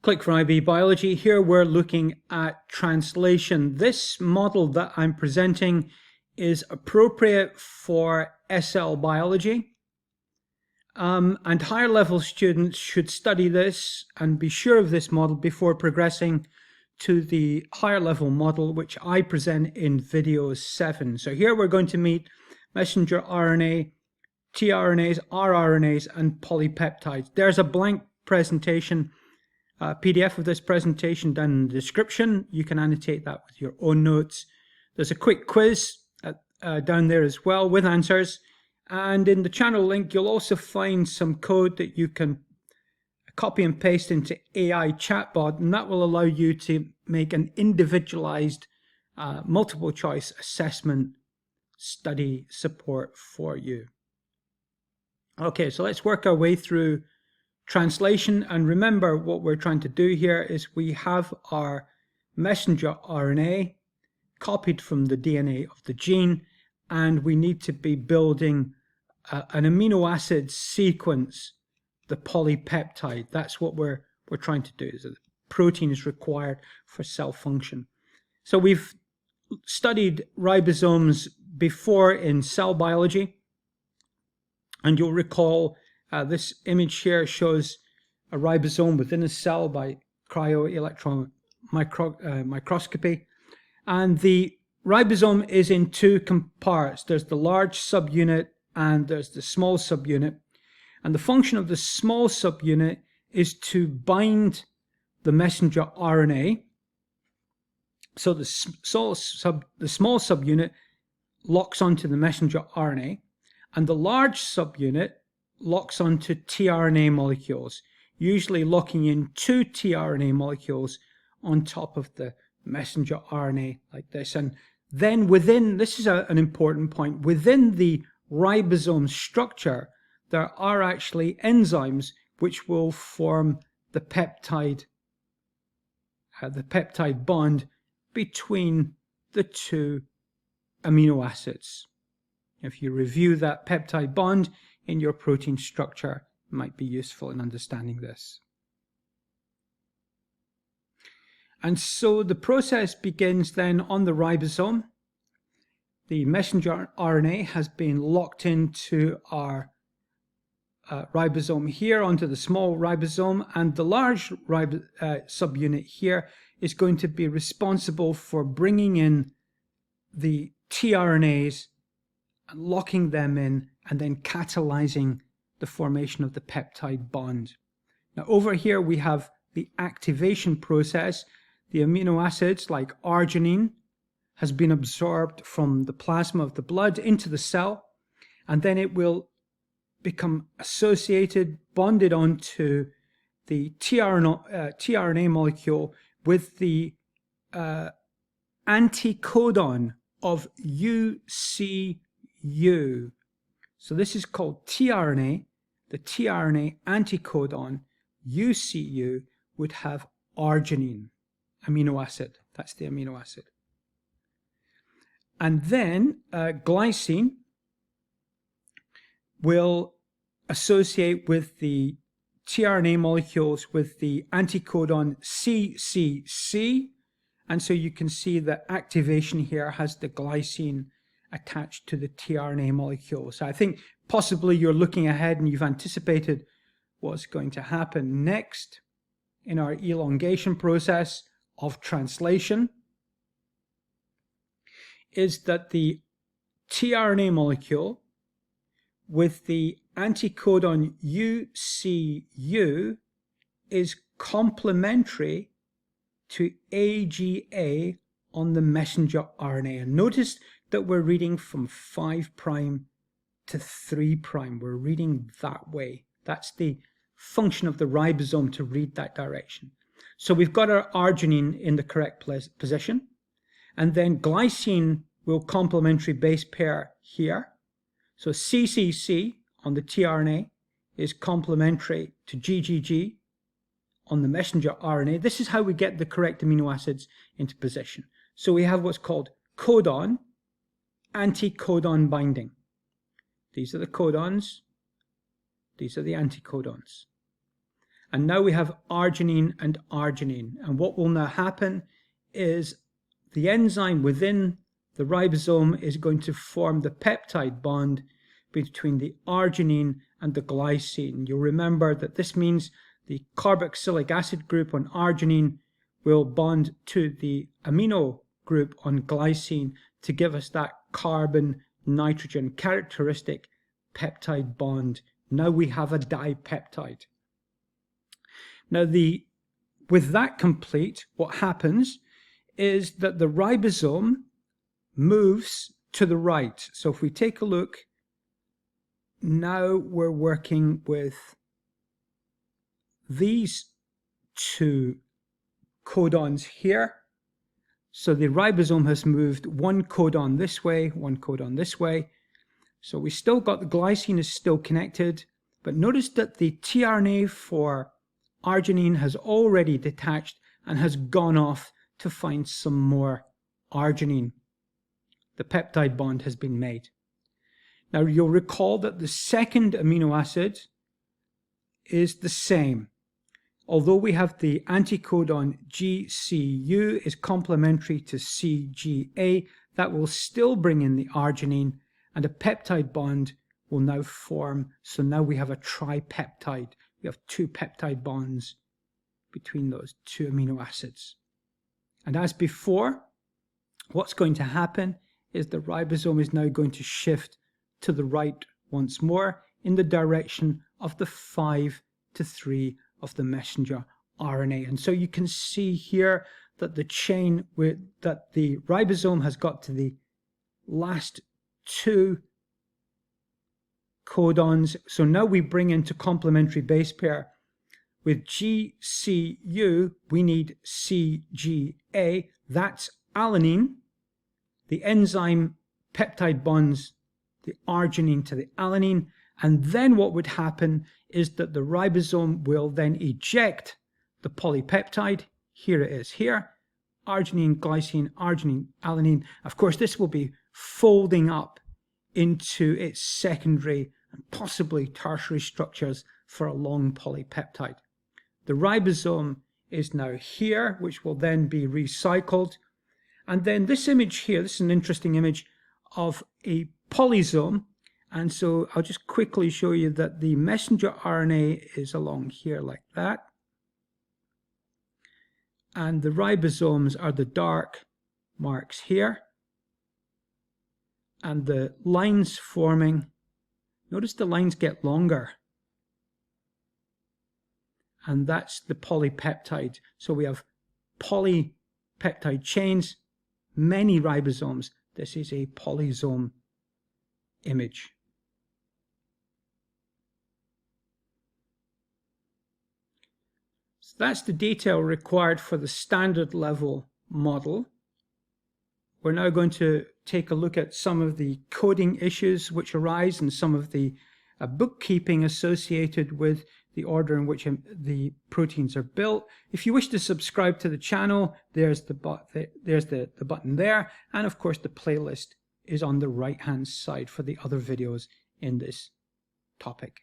Click for IB Biology. Here we're looking at translation. This model that I'm presenting is appropriate for SL biology. And higher level students should study this and be sure of this model before progressing to the higher level model, which I present in video 7. So here we're going to meet messenger RNA, tRNAs, rRNAs, and polypeptides. There's a blank presentation, PDF of this presentation down in the description. You can annotate that with your own notes. There's a quick quiz down there as well with answers. And in the channel link, you'll also find some code that you can copy and paste into AI ChatBot, and that will allow you to make an individualized multiple choice assessment study support for you. Okay, so let's work our way through translation. And remember, what we're trying to do here is we have our messenger RNA copied from the DNA of the gene, and we need to be building an amino acid sequence, the polypeptide. That's what we're trying to do. So the protein is required for cell function. So we've studied ribosomes before in cell biology, and you'll recall this image here shows a ribosome within a cell by cryo-electron microscopy. And the ribosome is in two parts. There's the large subunit and there's the small subunit. And the function of the small subunit is to bind the messenger RNA. So the small subunit locks onto the messenger RNA, and the large subunit locks onto tRNA molecules, usually locking in two tRNA molecules on top of the messenger RNA like this. And then within, this is an important point, within the ribosome structure, there are actually enzymes which will form the peptide bond between the two amino acids. If you review that peptide bond in your protein structure, it might be useful in understanding this. And so the process begins then on the ribosome. The messenger RNA has been locked into our ribosome here onto the small ribosome, and the large subunit here is going to be responsible for bringing in the tRNAs, locking them in, and then catalyzing the formation of the peptide bond. Now over here we have the activation process. The amino acids like arginine has been absorbed from the plasma of the blood into the cell, and then it will become associated, bonded onto the tRNA molecule with the anti-codon of UCU. So this is called tRNA. The tRNA anti-codon UCU would have arginine amino acid. That's the amino acid. And then glycine will associate with the tRNA molecules with the anti-codon CCC. And so you can see that activation here has the glycine attached to the tRNA molecule. So I think possibly you're looking ahead and you've anticipated what's going to happen next in our elongation process of translation, is that the tRNA molecule with the anti-codon UCU is complementary to AGA on the messenger RNA. And notice that we're reading from 5' to 3'. We're reading that way. That's the function of the ribosome, to read that direction. So we've got our arginine in the correct position, and then glycine will complementary base pair here. So CCC on the tRNA is complementary to GGG on the messenger RNA. This is how we get the correct amino acids into position. So we have what's called codon, anti-codon binding. These are the codons, these are the anticodons. And now we have arginine and arginine. And what will now happen is the enzyme within the ribosome is going to form the peptide bond between the arginine and the glycine. You'll remember that this means the carboxylic acid group on arginine will bond to the amino group on glycine to give us that carbon-nitrogen characteristic peptide bond. Now we have a dipeptide. Now with that complete, what happens is that the ribosome moves to the right. So if we take a look, now we're working with these two codons here. So the ribosome has moved one codon this way, one codon this way. So we still got the glycine is still connected, but notice that the tRNA for arginine has already detached and has gone off to find some more arginine. The peptide bond has been made. Now you'll recall that the second amino acid is the same. Although we have the anti-codon GCU is complementary to CGA, that will still bring in the arginine, and a peptide bond will now form. So now we have a tripeptide. We have two peptide bonds between those two amino acids. And as before, what's going to happen is the ribosome is now going to shift to the right once more in the direction of the 5 to 3 of the messenger RNA. And so you can see here that the chain that the ribosome has got to the last two codons. So now we bring into complementary base pair. With GCU, we need CGA. That's alanine. The enzyme peptide bonds the arginine to the alanine. And then what would happen is that the ribosome will then eject the polypeptide. Here it is here. Arginine, glycine, arginine, alanine. Of course, this will be folding up into its secondary and possibly tertiary structures for a long polypeptide. The ribosome is now here, which will then be recycled. And then this image here, this is an interesting image of a polysome. And so I'll just quickly show you that the messenger RNA is along here like that. And the ribosomes are the dark marks here. And the lines forming, notice the lines get longer. And that's the polypeptide. So we have polypeptide chains, many ribosomes. This is a polysome image. So that's the detail required for the standard level model. We're now going to take a look at some of the coding issues which arise and some of the bookkeeping associated with the order in which the proteins are built. If you wish to subscribe to the channel, there's the button there, and of course the playlist is on the right hand side for the other videos in this topic.